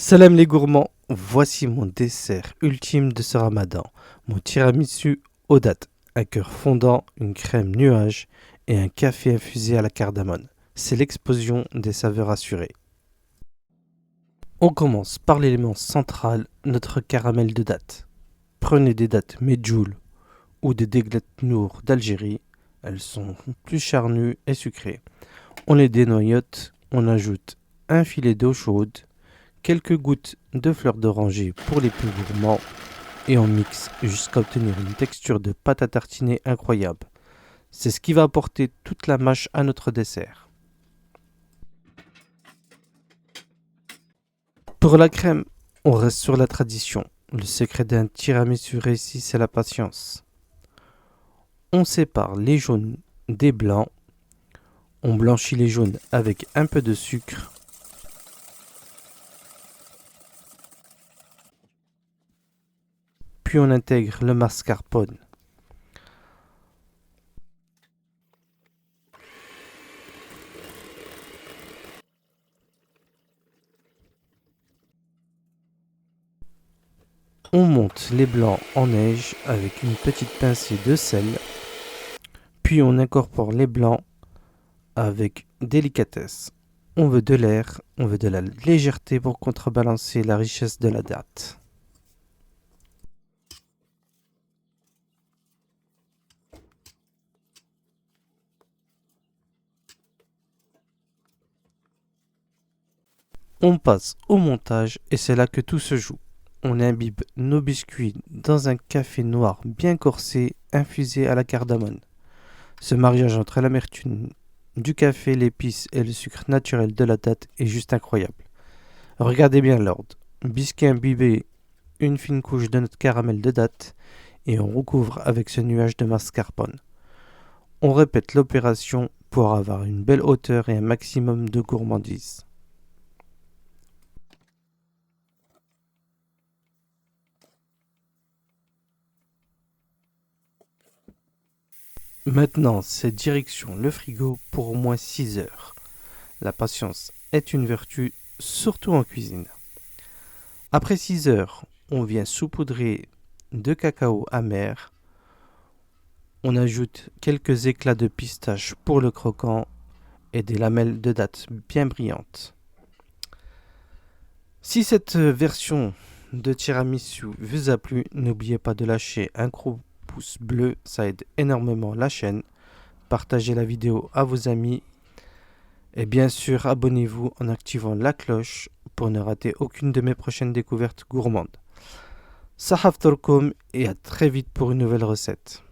Salam les gourmands, voici mon dessert ultime de ce ramadan, mon tiramisu aux dattes, un cœur fondant, une crème nuage et un café infusé à la cardamone. C'est l'explosion des saveurs assurées. On commence par l'élément central, notre caramel de dattes. Prenez des dattes Medjool ou des déglettes Nour d'Algérie, elles sont plus charnues et sucrées. On les dénoyote, on ajoute un filet d'eau chaude, quelques gouttes de fleurs d'oranger pour les plus gourmands et on mixe jusqu'à obtenir une texture de pâte à tartiner incroyable. C'est ce qui va apporter toute la mâche à notre dessert. Pour la crème, on reste sur la tradition. Le secret d'un tiramisu réussi, c'est la patience. On sépare les jaunes des blancs. On blanchit les jaunes avec un peu de sucre. Puis on intègre le mascarpone. On monte les blancs en neige avec une petite pincée de sel. Puis on incorpore les blancs avec délicatesse. On veut de l'air, on veut de la légèreté pour contrebalancer la richesse de la date. On passe au montage et c'est là que tout se joue. On imbibe nos biscuits dans un café noir bien corsé, infusé à la cardamone. Ce mariage entre l'amertume du café, l'épice et le sucre naturel de la date est juste incroyable. Regardez bien l'ordre. Biscuit imbibé, une fine couche de notre caramel de date et on recouvre avec ce nuage de mascarpone. On répète l'opération pour avoir une belle hauteur et un maximum de gourmandise. Maintenant, c'est direction le frigo pour au moins 6 heures. La patience est une vertu, surtout en cuisine. Après 6 heures, on vient saupoudrer de cacao amer. On ajoute quelques éclats de pistache pour le croquant et des lamelles de dattes bien brillantes. Si cette version de tiramisu vous a plu, n'oubliez pas de lâcher un gros pouce bleu, ça aide énormément la chaîne. Partagez la vidéo à vos amis et bien sûr abonnez-vous en activant la cloche pour ne rater aucune de mes prochaines découvertes gourmandes. Sahaf Torkom et à très vite pour une nouvelle recette.